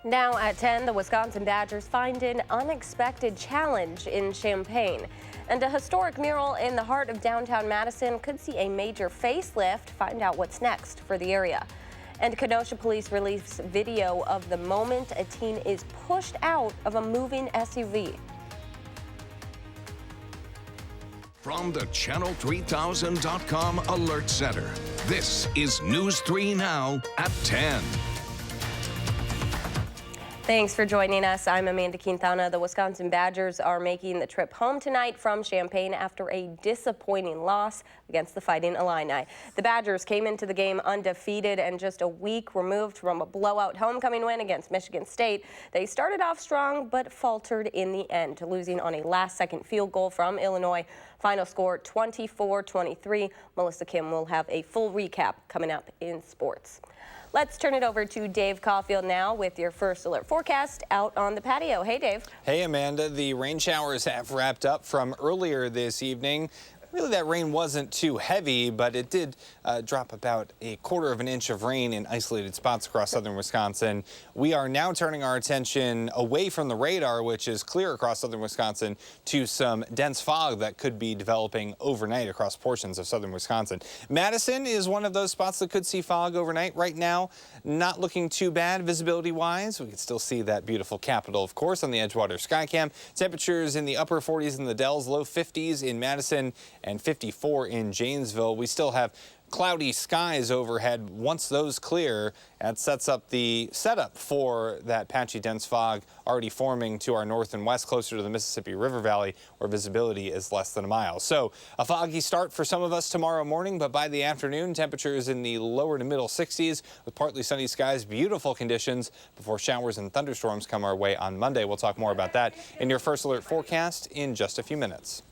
Now at 10, the Wisconsin Badgers find an unexpected challenge in Champaign. And a historic mural in the heart of downtown Madison could see a major facelift. Find out what's next for the area. And Kenosha police released video of the moment a teen is pushed out of a moving SUV. From the Channel3000.com Alert Center, this is News 3 Now at 10. Thanks for joining us. I'm Amanda Quintana. The Wisconsin Badgers are making the trip home tonight from Champaign after a disappointing loss against the Fighting Illini. The Badgers came into the game undefeated and just a week removed from a blowout homecoming win against Michigan State. They started off strong but faltered in the end, losing on a last-second field goal from Illinois. Final score 24-23. Melissa Kim will have a full recap coming up in sports. Let's turn it over to Dave Caulfield now with your first alert forecast out on the patio. Hey, Dave. Hey, Amanda. The rain showers have wrapped up from earlier this evening. Really, that rain wasn't too heavy, but it did drop about a quarter of an inch of rain in isolated spots across southern Wisconsin. We are now turning our attention away from the radar, which is clear across southern Wisconsin, to some dense fog that could be developing overnight across portions of southern Wisconsin. Madison is one of those spots that could see fog overnight. Right now, not looking too bad visibility-wise. We can still see that beautiful Capitol, of course, on the Edgewater Skycam. Temperatures in the upper 40s in the Dells, low 50s in Madison, and 54 in Janesville. We still have cloudy skies overhead. Once those clear, that sets up the setup for that patchy dense fog already forming to our north and west closer to the Mississippi River Valley, where visibility is less than a mile. So a foggy start for some of us tomorrow morning, but by the afternoon, temperatures in the lower to middle 60s with partly sunny skies, beautiful conditions before showers and thunderstorms come our way on Monday. We'll talk more about that in your first alert forecast in just a few minutes.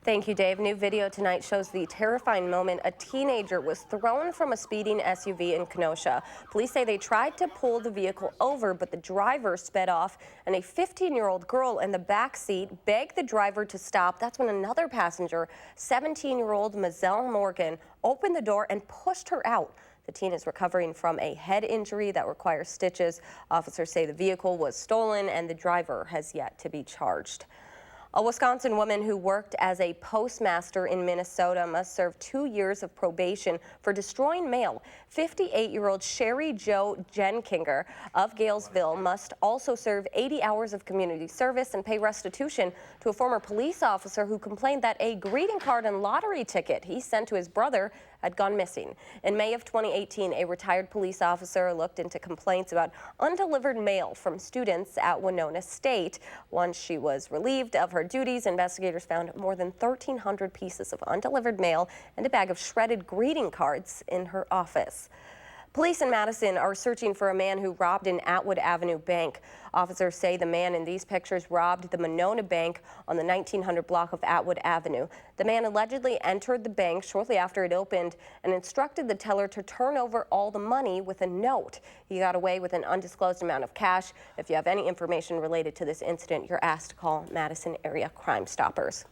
Thank you, Dave. New video tonight shows the terrifying moment a teenager was thrown from a speeding SUV in Kenosha. Police say they tried to pull the vehicle over, but the driver sped off, and a 15-year-old girl in the back seat begged the driver to stop. That's when another passenger, 17-year-old Mazel Morgan, opened the door and pushed her out. The teen is recovering from a head injury that requires stitches. Officers say the vehicle was stolen and the driver has yet to be charged. A Wisconsin woman who worked as a postmaster in Minnesota must serve 2 years of probation for destroying mail. 58-year-old Sherry Jo Jenkinger of Galesville must also serve 80 hours of community service and pay restitution to a former police officer who complained that a greeting card and lottery ticket he sent to his brother had gone missing. In May of 2018, a retired police officer looked into complaints about undelivered mail from students at Winona State. Once she was relieved of her duties, investigators found more than 1,300 pieces of undelivered mail and a bag of shredded greeting cards in her office. Police in Madison are searching for a man who robbed an Atwood Avenue bank. Officers say the man in these pictures robbed the Monona Bank on the 1900 block of Atwood Avenue. The man allegedly entered the bank shortly after it opened and instructed the teller to turn over all the money with a note. He got away with an undisclosed amount of cash. If you have any information related to this incident, you're asked to call Madison Area Crime Stoppers.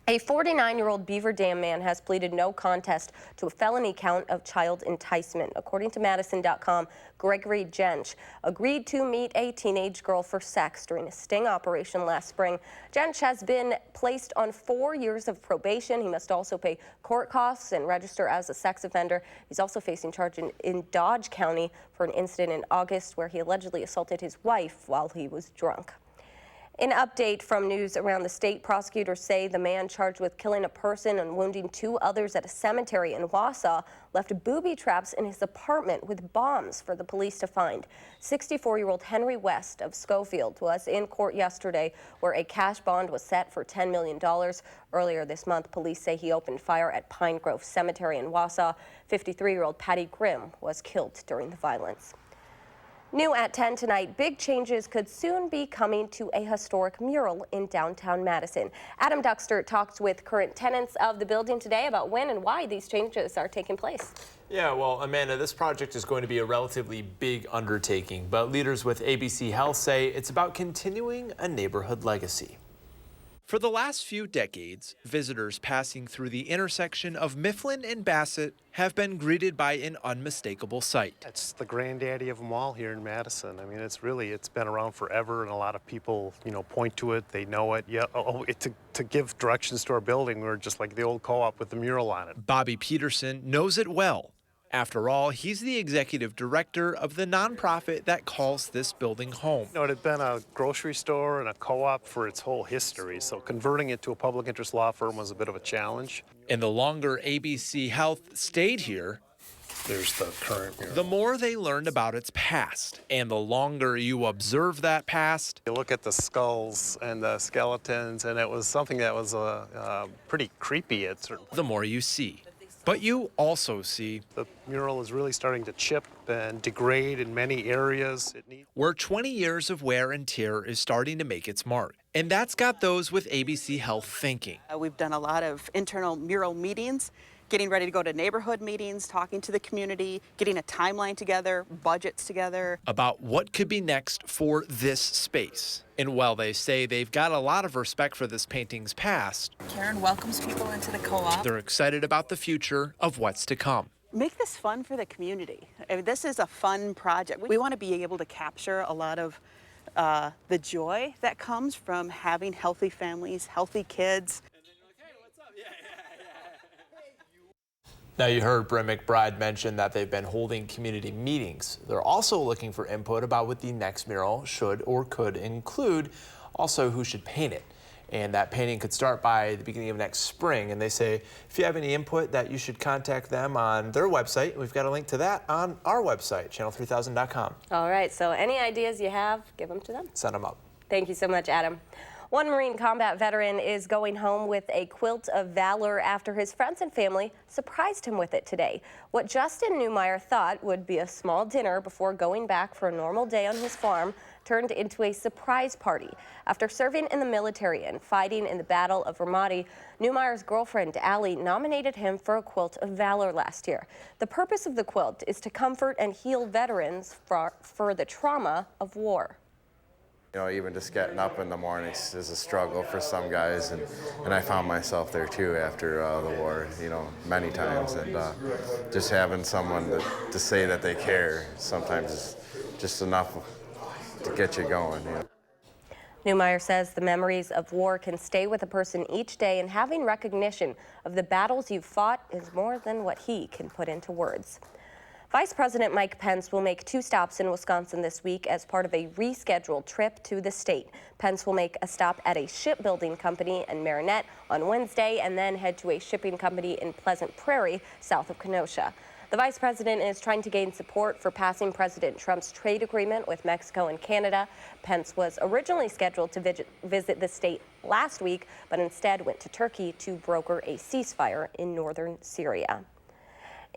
A 49-year-old Beaver Dam man has pleaded no contest to a felony count of child enticement. According to Madison.com, Gregory Jench agreed to meet a teenage girl for sex during a sting operation last spring. Jench has been placed on 4 years of probation. He must also pay court costs and register as a sex offender. He's also facing charge in Dodge County for an incident in August where he allegedly assaulted his wife while he was drunk. An update from news around the state. Prosecutors say the man charged with killing a person and wounding 2 others at a cemetery in Wausau left booby traps in his apartment with bombs for the police to find. 64-year-old Henry West of Schofield was in court yesterday where a cash bond was set for $10 million. Earlier this month, police say he opened fire at Pine Grove Cemetery in Wausau. 53-year-old Patty Grimm was killed during the violence. New at 10 tonight, big changes could soon be coming to a historic mural in downtown Madison. Adam Duxter talked with current tenants of the building today about when and why these changes are taking place. Yeah, well, Amanda, this project is going to be a relatively big undertaking, but leaders with ABC Health say it's about continuing a neighborhood legacy. For the last few decades, visitors passing through the intersection of Mifflin and Bassett have been greeted by an unmistakable sight. It's the granddaddy of them all here in Madison. I mean, it's been around forever, and a lot of people, point to it. They know it. Yeah, to give directions to our building, we're just like the old co-op with the mural on it. Bobby Peterson knows it well. After all, he's the executive director of the nonprofit that calls this building home. It had been a grocery store and a co-op for its whole history, so converting it to a public interest law firm was a bit of a challenge. And the longer ABC Health stayed here, There's the current mural. the more they learned about its past. And the longer you observe that past, You look at the skulls and the skeletons, and it was something that was pretty creepy at certain points. the more you see. But you also see The mural is really starting to chip and degrade in many areas. where 20 years of wear and tear is starting to make its mark. And that's got those with ABC Health thinking. We've done a lot of internal mural meetings, getting ready to go to neighborhood meetings, talking to the community, getting a timeline together, budgets together. About what could be next for this space. And while they say they've got a lot of respect for this painting's past, Karen welcomes people into the co-op. they're excited about the future of what's to come. Make this fun for the community. I mean, this is a fun project. We want to be able to capture a lot of the joy that comes from having healthy families, healthy kids. Now, you heard Bryn McBride mention that they've been holding community meetings. They're also looking for input about what the next mural should or could include, also who should paint it. And that painting could start by the beginning of next spring. And they say, if you have any input, that you should contact them on their website. We've got a link to that on our website, channel3000.com. All right, so any ideas you have, give them to them. Send them up. Thank you so much, Adam. One Marine combat veteran is going home with a quilt of valor after his friends and family surprised him with it today. What Justin Newmeyer thought would be a small dinner before going back for a normal day on his farm turned into a surprise party. After serving in the military and fighting in the Battle of Ramadi, Newmeyer's girlfriend, Allie, nominated him for a quilt of valor last year. The purpose of the quilt is to comfort and heal veterans for the trauma of war. Even just getting up in the mornings is a struggle for some guys, and I found myself there too after the war, many times, and just having someone to say that they care sometimes is just enough to get you going. Newmeyer says the memories of war can stay with a person each day, and having recognition of the battles you've fought is more than what he can put into words. Vice President Mike Pence will make 2 stops in Wisconsin this week as part of a rescheduled trip to the state. Pence will make a stop at a shipbuilding company in Marinette on Wednesday and then head to a shipping company in Pleasant Prairie, south of Kenosha. The vice president is trying to gain support for passing President Trump's trade agreement with Mexico and Canada. Pence was originally scheduled to visit the state last week, but instead went to Turkey to broker a ceasefire in northern Syria.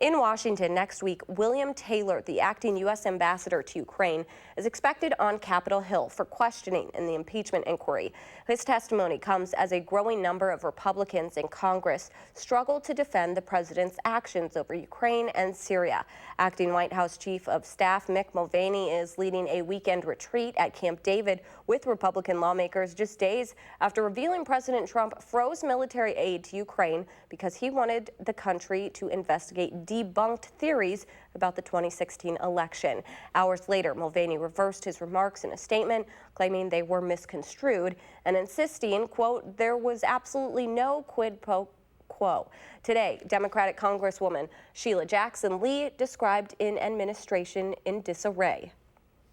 In Washington next week, William Taylor, the acting U.S. ambassador to Ukraine, is expected on Capitol Hill for questioning in the impeachment inquiry. His testimony comes as a growing number of Republicans in Congress struggle to defend the president's actions over Ukraine and Syria. Acting White House Chief of Staff Mick Mulvaney is leading a weekend retreat at Camp David with Republican lawmakers just days after revealing President Trump froze military aid to Ukraine because he wanted the country to investigate debunked theories about the 2016 election. Hours later, Mulvaney reversed his remarks in a statement, claiming they were misconstrued and insisting, quote, there was absolutely no quid pro quo. Today, Democratic Congresswoman Sheila Jackson Lee described an administration in disarray.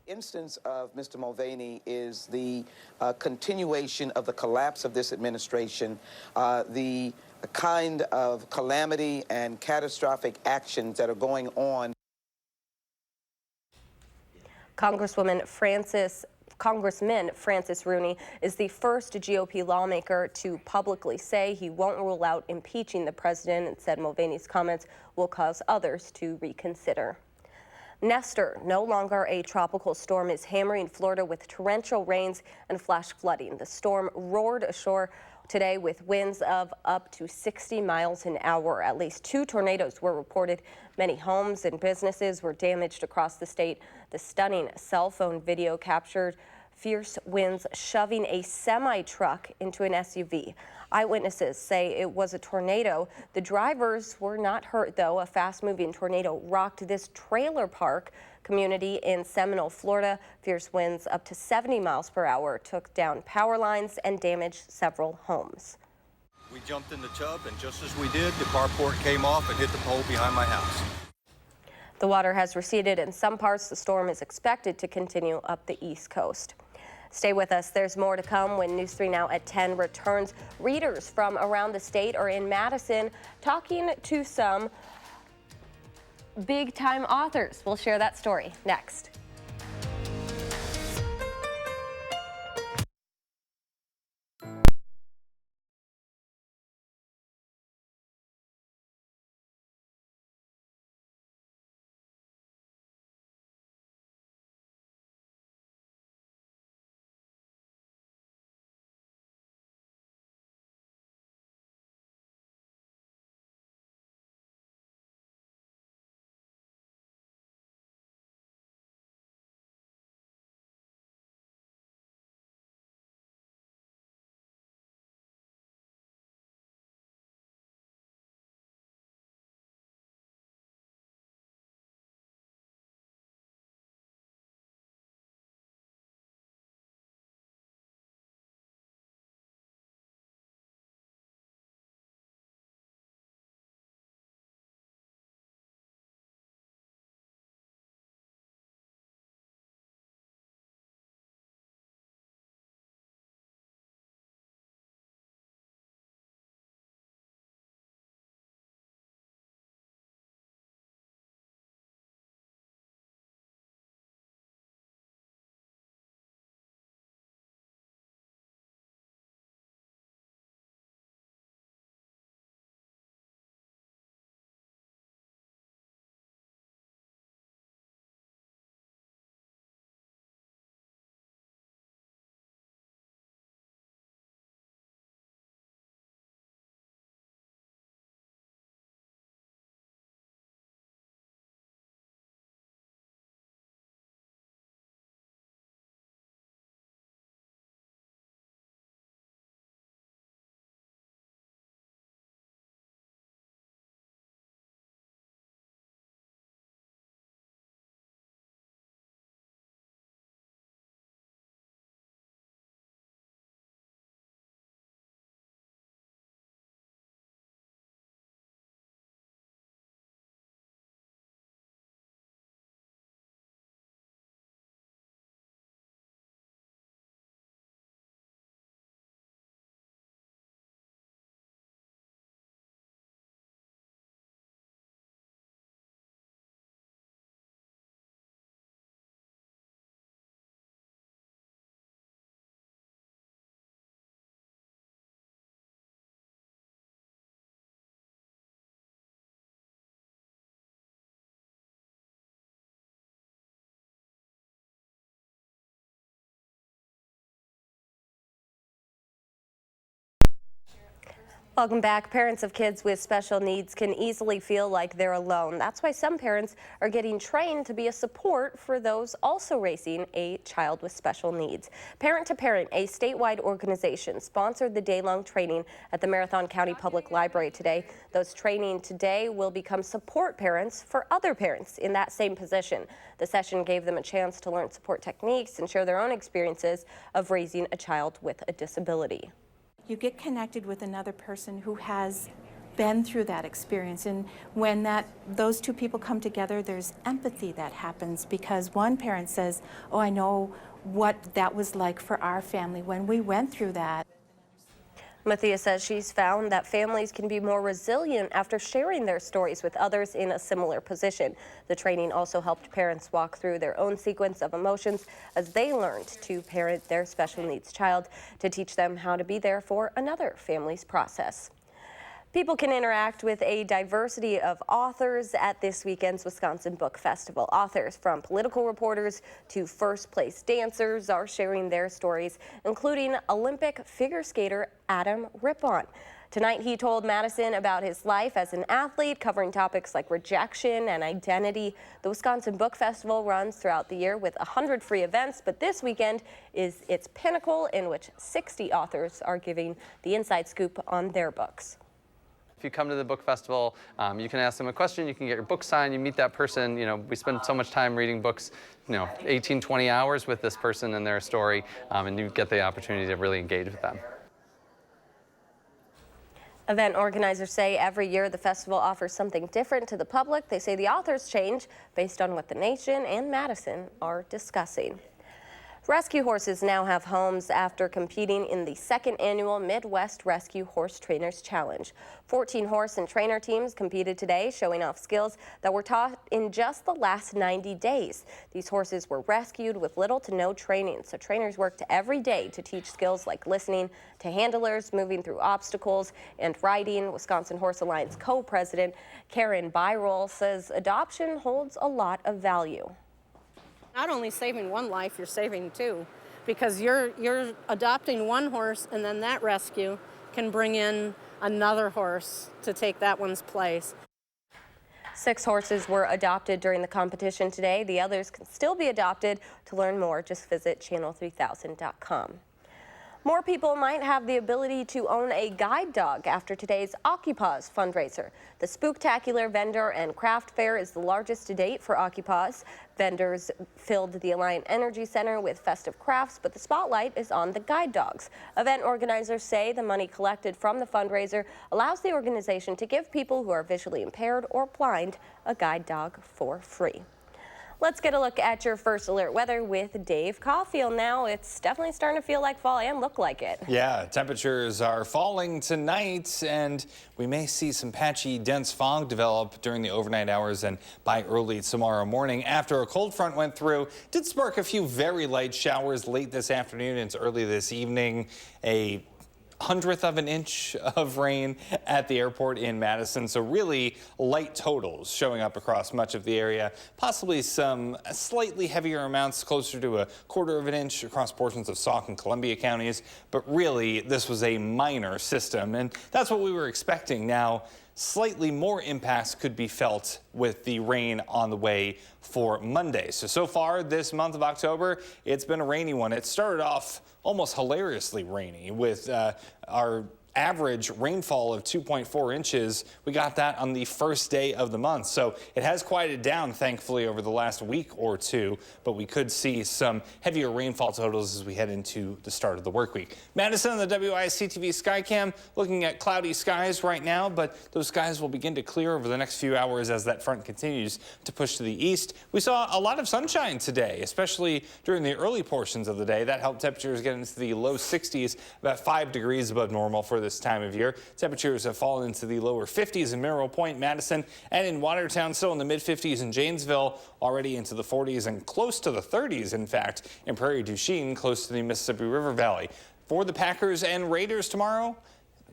Instance of Mr. Mulvaney is the continuation of the collapse of this administration, the kind of calamity and catastrophic actions that are going on. Congressman Francis Rooney is the first GOP lawmaker to publicly say he won't rule out impeaching the president and said Mulvaney's comments will cause others to reconsider. Nestor, no longer a tropical storm, is hammering Florida with torrential rains and flash flooding. The storm roared ashore today with winds of up to 60 miles an hour. At least 2 tornadoes were reported. Many homes and businesses were damaged across the state. The stunning cell phone video captured fierce winds shoving a semi-truck into an SUV. Eyewitnesses say it was a tornado. The drivers were not hurt, though. A fast-moving tornado rocked this trailer park community in Seminole, Florida. Fierce winds up to 70 miles per hour took down power lines and damaged several homes. We jumped in the tub, and just as we did, the carport came off and hit the pole behind my house. The water has receded in some parts. The storm is expected to continue up the East Coast. Stay with us. There's more to come when News 3 Now at 10 returns. Readers from around the state are in Madison talking to some big-time authors. We'll share that story next. Welcome back. Parents of kids with special needs can easily feel like they're alone. That's why some parents are getting trained to be a support for those also raising a child with special needs. Parent to Parent, a statewide organization, sponsored the day-long training at the Marathon County Public Library today. Those training today will become support parents for other parents in that same position. The session gave them a chance to learn support techniques and share their own experiences of raising a child with a disability. You get connected with another person who has been through that experience, and when those two people come together, there's empathy that happens, because one parent says, oh, I know what that was like for our family when we went through that. Mathia says she's found that families can be more resilient after sharing their stories with others in a similar position. The training also helped parents walk through their own sequence of emotions as they learned to parent their special needs child, to teach them how to be there for another family's process. People can interact with a diversity of authors at this weekend's Wisconsin Book Festival. Authors from political reporters to first-place dancers are sharing their stories, including Olympic figure skater Adam Rippon. Tonight, he told Madison about his life as an athlete, covering topics like rejection and identity. The Wisconsin Book Festival runs throughout the year with 100 free events, but this weekend is its pinnacle, in which 60 authors are giving the inside scoop on their books. If you come to the book festival, you can ask them a question, you can get your book signed, you meet that person. You know, we spend so much time reading books, 18, 20 hours with this person and their story, and you get the opportunity to really engage with them. Event organizers say every year the festival offers something different to the public. They say the authors change based on what the nation and Madison are discussing. Rescue horses now have homes after competing in the second annual Midwest Rescue Horse Trainers Challenge. 14 horse and trainer teams competed today, showing off skills that were taught in just the last 90 days. These horses were rescued with little to no training, so trainers worked every day to teach skills like listening to handlers, moving through obstacles, and riding. Wisconsin Horse Alliance co-president Karen Byrol says adoption holds a lot of value. Not only saving one life, you're saving two, because you're adopting one horse, and then that rescue can bring in another horse to take that one's place. 6 horses were adopted during the competition today. The others can still be adopted. To learn more, just visit channel3000.com. More people might have the ability to own a guide dog after today's Occupause fundraiser. The Spooktacular Vendor and Craft Fair is the largest to date for Occupause. Vendors filled the Alliant Energy Center with festive crafts, but the spotlight is on the guide dogs. Event organizers say the money collected from the fundraiser allows the organization to give people who are visually impaired or blind a guide dog for free. Let's get a look at your first alert weather with Dave Caulfield. Now it's definitely starting to feel like fall and look like it. Yeah, temperatures are falling tonight, and we may see some patchy, dense fog develop during the overnight hours and by early tomorrow morning. After a cold front went through, did spark a few very light showers late this afternoon and early this evening. A 1/100th of an inch of rain at the airport in Madison, so really light totals showing up across much of the area. Possibly some slightly heavier amounts, closer to a 1/4 of an inch across portions of Sauk and Columbia counties, but really this was a minor system, and that's what we were expecting. Now, slightly more impacts could be felt with the rain on the way for Monday. So far this month of October, it's been a rainy one. It started off almost hilariously rainy with our average rainfall of 2.4 inches. We got that on the first day of the month. So it has quieted down, thankfully, over the last week or two, but we could see some heavier rainfall totals as we head into the start of the work week. Madison on the WISC-TV Skycam looking at cloudy skies right now, but those skies will begin to clear over the next few hours as that front continues to push to the east. We saw a lot of sunshine today, especially during the early portions of the day. That helped temperatures get into the low 60s, about 5 degrees above normal for this time of year. Temperatures have fallen into the lower 50s in Mineral Point, Madison, and in Watertown, still in the mid-50s in Janesville, already into the 40s and close to the 30s, in fact, in Prairie du Chien, close to the Mississippi River Valley. For the Packers and Raiders tomorrow,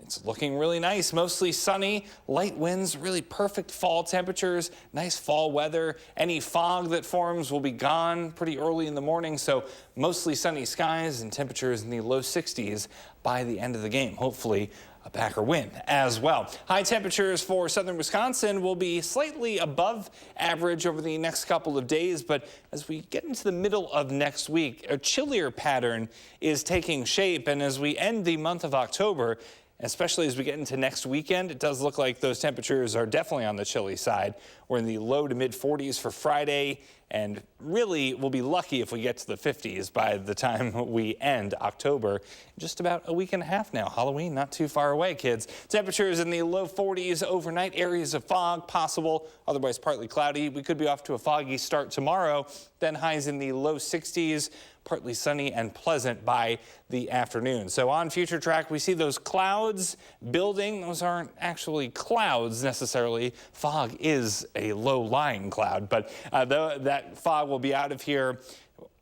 it's looking really nice, mostly sunny, light winds, really perfect fall temperatures, nice fall weather. Any fog that forms will be gone pretty early in the morning, so mostly sunny skies and temperatures in the low 60s by the end of the game. Hopefully a Packer win as well. High temperatures for southern Wisconsin will be slightly above average over the next couple of days, but as we get into the middle of next week, a chillier pattern is taking shape, and as we end the month of October, especially as we get into next weekend, it does look like those temperatures are definitely on the chilly side. We're in the low to mid 40s for Friday, and really we'll be lucky if we get to the 50s by the time we end October. Just about a week and a half now. Halloween not too far away, kids. Temperatures in the low 40s overnight. Areas of fog possible, otherwise partly cloudy. We could be off to a foggy start tomorrow. Then highs in the low 60s. Partly sunny and pleasant by the afternoon. So on Future Track, we see those clouds building. Those aren't actually clouds necessarily. Fog is a low-lying cloud, but that fog will be out of here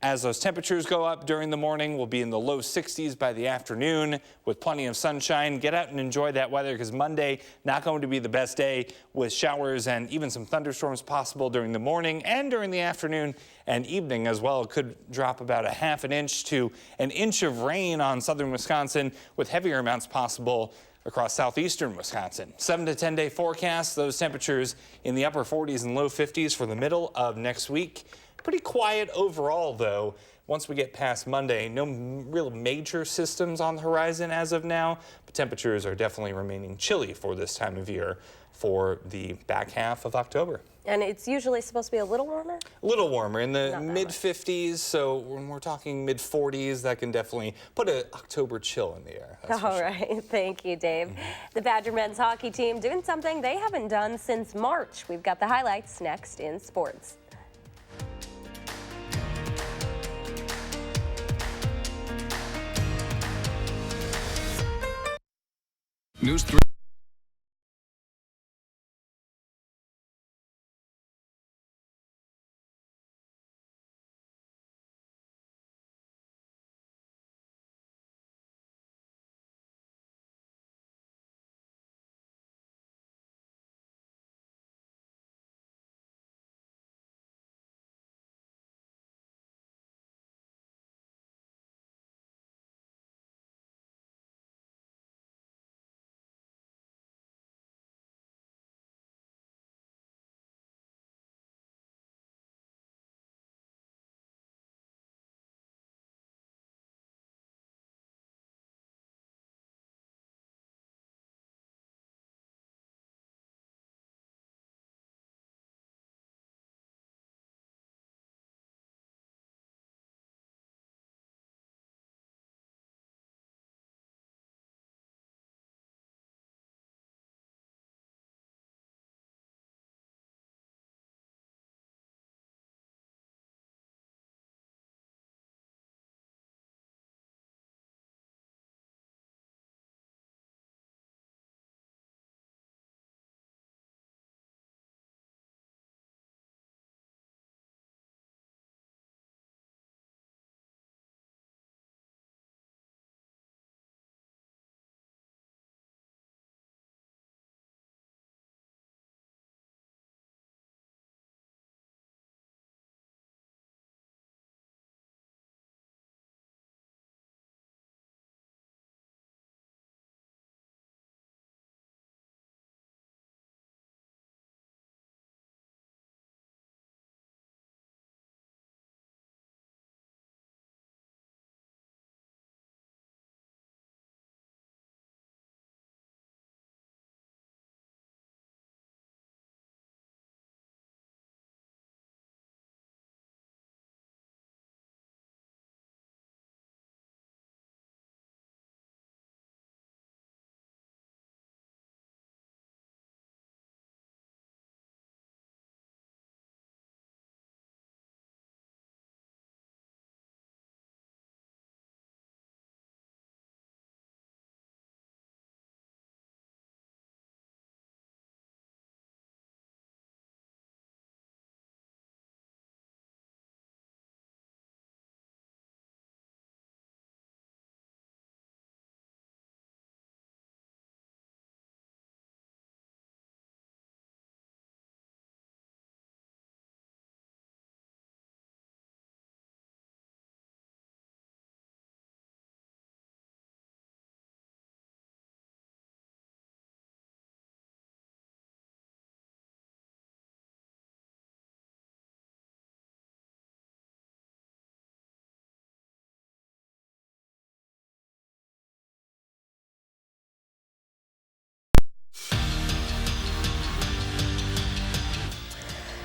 as those temperatures go up during the morning. We'll be in the low 60s by the afternoon with plenty of sunshine. Get out and enjoy that weather, because Monday not going to be the best day, with showers and even some thunderstorms possible during the morning and during the afternoon and evening as well. It could drop about a ½ inch to an inch of rain on southern Wisconsin, with heavier amounts possible across southeastern Wisconsin. 7 to 10 day forecast, those temperatures in the upper 40s and low 50s for the middle of next week. Pretty quiet overall, though. Once we get past Monday, no real major systems on the horizon as of now, but temperatures are definitely remaining chilly for this time of year for the back half of October. And it's usually supposed to be a little warmer? A little warmer in the mid 50s, so when we're talking mid 40s, that can definitely put an October chill in the air. All right, thank you, Dave. The Badger men's hockey team doing something they haven't done since March. We've got the highlights next in sports. News 3.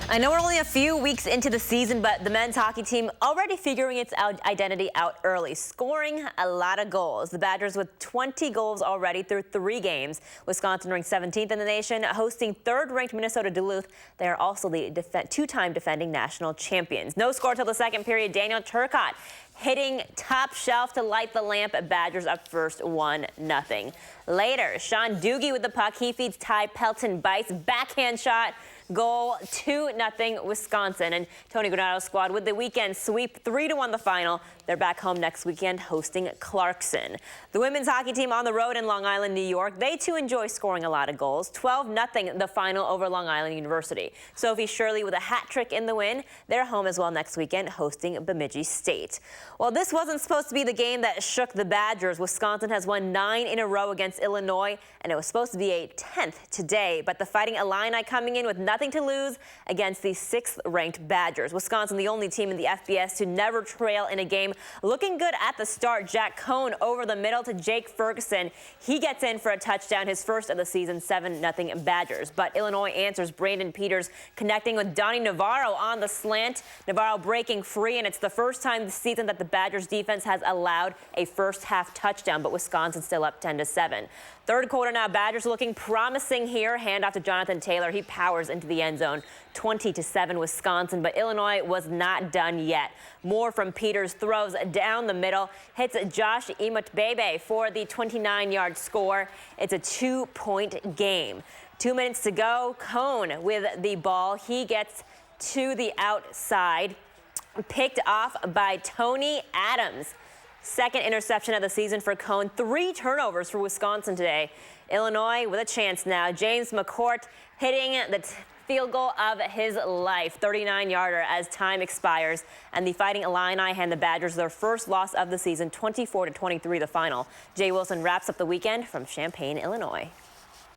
I know we're only a few weeks into the season, but the men's hockey team already figuring its identity out early, scoring a lot of goals. The Badgers with 20 goals already through 3 games. Wisconsin ranked 17th in the nation, hosting 3rd-ranked Minnesota Duluth. They are also the 2-time defending national champions. No score till the second period. Daniel Turcotte hitting top shelf to light the lamp. Badgers up first 1-0. Later, Sean Doogie with the puck. He feeds Ty Pelton Bice backhand shot. goal, 2-0 Wisconsin. And Tony Granado's squad with the weekend sweep 3-1 the final. They're back home next weekend hosting Clarkson. The women's hockey team on the road in Long Island, New York. They too enjoy scoring a lot of goals. 12-0 the final over Long Island University. Sophie Shirley with a hat trick in the win. They're home as well next weekend hosting Bemidji State. Well, this wasn't supposed to be the game that shook the Badgers. Wisconsin has won 9 in a row against Illinois, and it was supposed to be a 10th today. But the Fighting Illini coming in with nothing to lose against the 6th-ranked Badgers. Wisconsin, the only team in the FBS to never trail in a game. Looking good at the start. Jack Cohn over the middle to Jake Ferguson. He gets in for a touchdown, his first of the season, 7-0 Badgers. But Illinois answers. Brandon Peters connecting with Donnie Navarro on the slant. Navarro breaking free, and it's the first time this season that the Badgers defense has allowed a first-half touchdown, but Wisconsin still up 10-7. Third quarter now, Badgers looking promising here. Handoff to Jonathan Taylor. He powers into the end zone. 20-7 Wisconsin, but Illinois was not done yet. More from Peters, throws down the middle, hits Josh Imutbebe for the 29-yard score. It's a 2-point game. 2 minutes to go. Cohn with the ball. He gets to the outside, picked off by Tony Adams. Second interception of the season for Cohn. 3 turnovers for Wisconsin today. Illinois with a chance now. James McCourt hitting the field goal of his life, 39-yarder as time expires. And the Fighting Illini hand the Badgers their first loss of the season, 24-23 the final. Jay Wilson wraps up the weekend from Champaign, Illinois.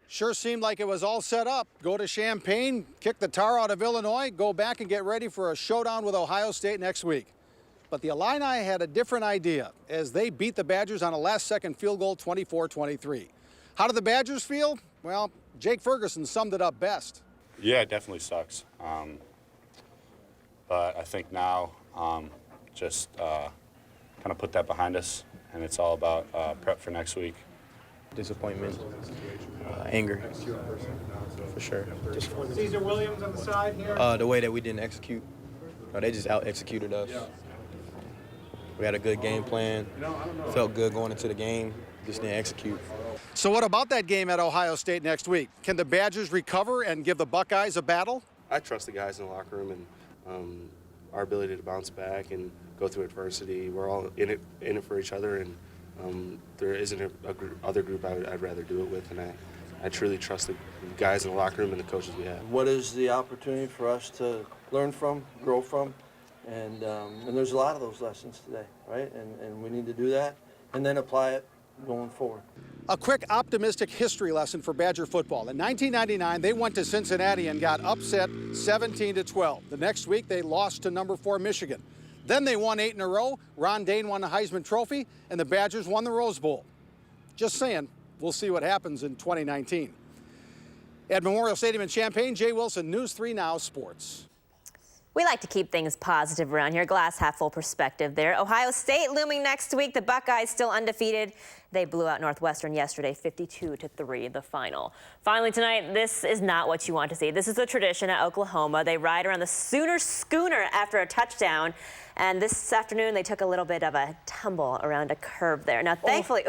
Sure seemed like it was all set up. Go to Champaign, kick the tar out of Illinois, go back and get ready for a showdown with Ohio State next week. But the Illini had a different idea as they beat the Badgers on a last-second field goal, 24-23. How did the Badgers feel? Well, Jake Ferguson summed it up best. Yeah, it definitely sucks. But I think now just kind of put that behind us, and it's all about prep for next week. Disappointment, anger, for sure. Caesar Williams on the side here. The way that we didn't execute. They just out-executed us. We had a good game plan, felt good going into the game, just didn't execute. So what about that game at Ohio State next week? Can the Badgers recover and give the Buckeyes a battle? I trust the guys in the locker room and our ability to bounce back and go through adversity. We're all in it for each other, and there isn't other group I'd rather do it with, and I truly trust the guys in the locker room and the coaches we have. What is the opportunity for us to learn from, grow from? And there's a lot of those lessons today, right? And we need to do that and then apply it going forward. A quick optimistic history lesson for Badger football. In 1999, they went to Cincinnati and got upset 17-12. The next week, they lost to number 4 Michigan. Then they won 8 in a row. Ron Dane won the Heisman Trophy, and the Badgers won the Rose Bowl. Just saying, we'll see what happens in 2019. At Memorial Stadium in Champaign, Jay Wilson, News 3 Now Sports. We like to keep things positive around here. Glass half full perspective there. Ohio State looming next week. The Buckeyes still undefeated. They blew out Northwestern yesterday, 52-3, the final. Finally tonight, this is not what you want to see. This is a tradition at Oklahoma. They ride around the Sooner Schooner after a touchdown. And this afternoon, they took a little bit of a tumble around a curve there. Now, thankfully,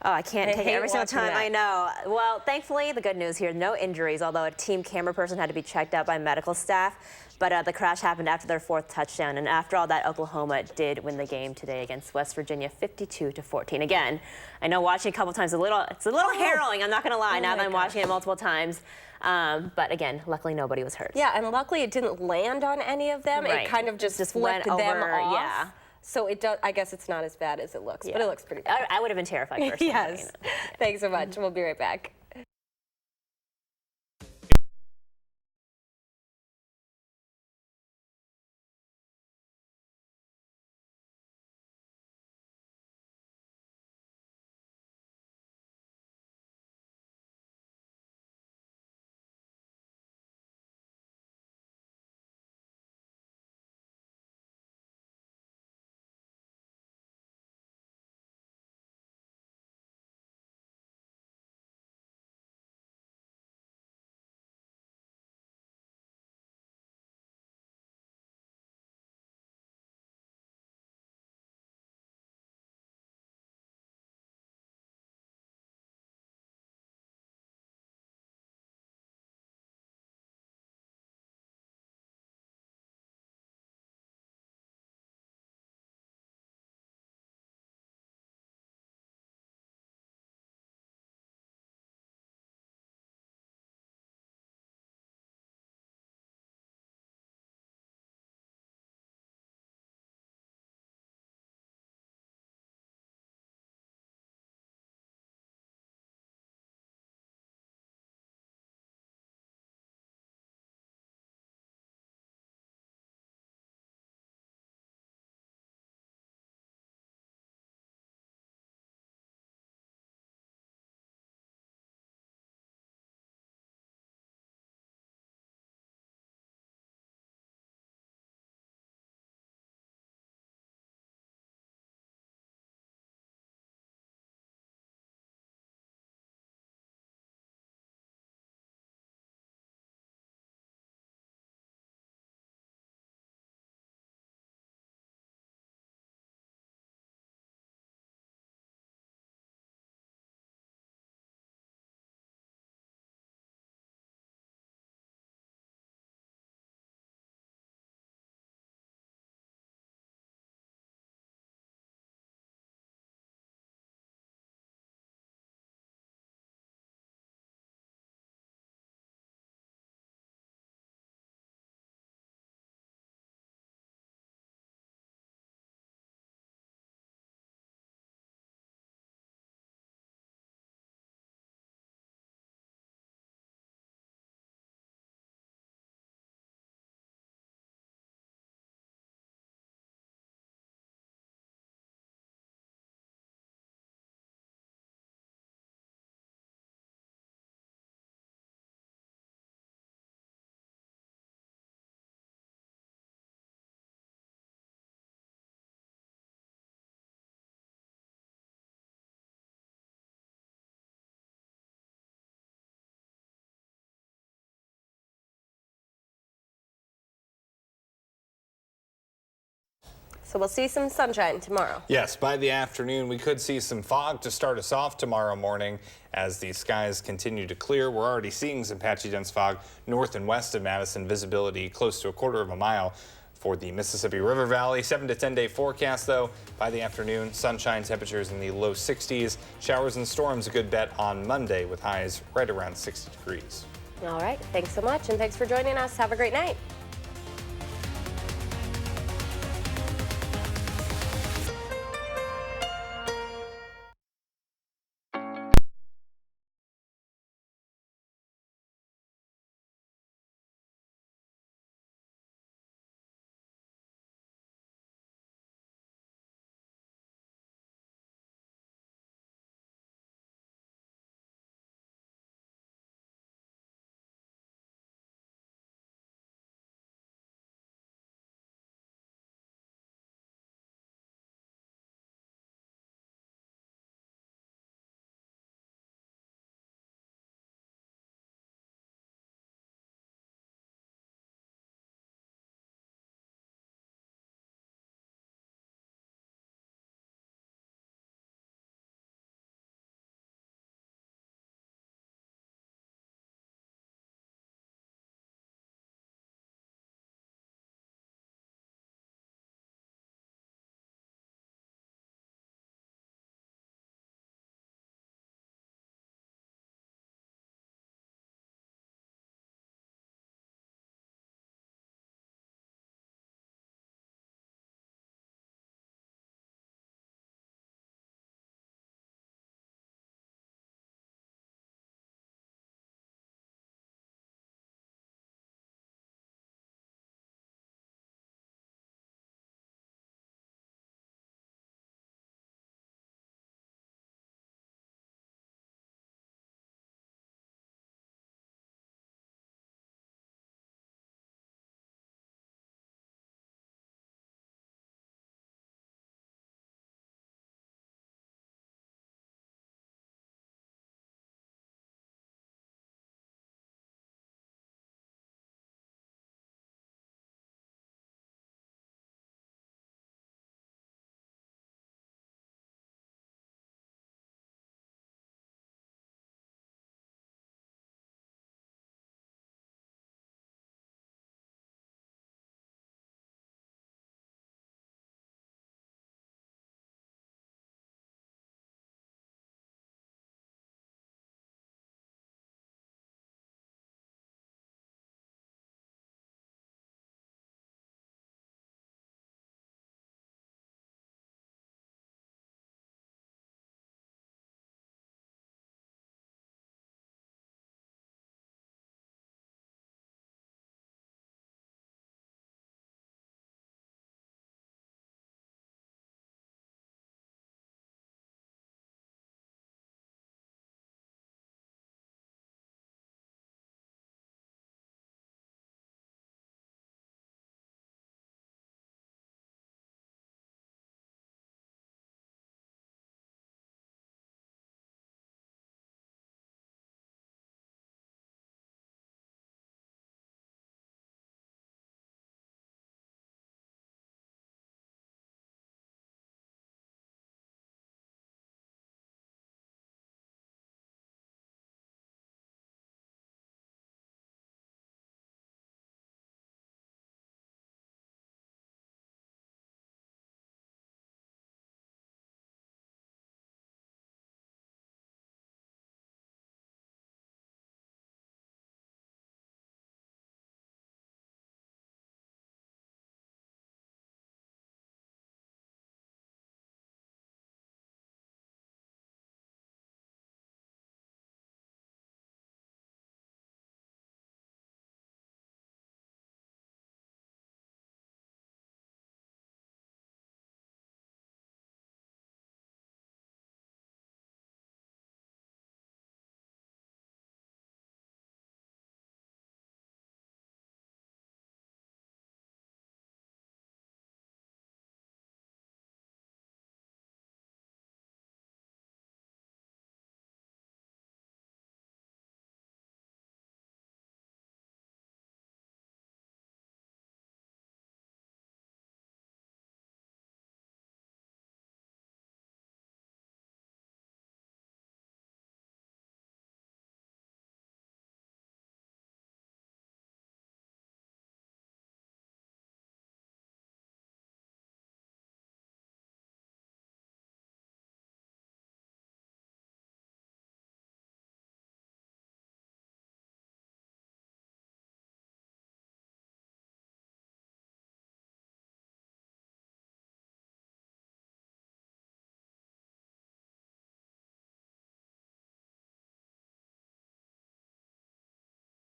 I can't take it every single time. I know. Well, thankfully, the good news here, no injuries, although a team camera person had to be checked out by medical staff. But the crash happened after their 4th touchdown. And after all that, Oklahoma did win the game today against West Virginia, 52-14. Again, I know watching a couple times, it's a little harrowing, I'm not going to lie, now that I'm watching it multiple times. But again, luckily nobody was hurt. Yeah, and luckily it didn't land on any of them. Right. It kind of just went flipped them over, off. yeah. So I guess it's not as bad as it looks, but it looks pretty bad. I would have been terrified personally. Yes. Thanks so much. We'll be right back. So we'll see some sunshine tomorrow. Yes, by the afternoon, we could see some fog to start us off tomorrow morning as the skies continue to clear. We're already seeing some patchy dense fog north and west of Madison, visibility close to 1/4 of a mile for the Mississippi River Valley. 7 to 10 day forecast, though. By the afternoon, sunshine, temperatures in the low 60s. Showers and storms a good bet on Monday with highs right around 60 degrees. All right, thanks so much, and thanks for joining us. Have a great night.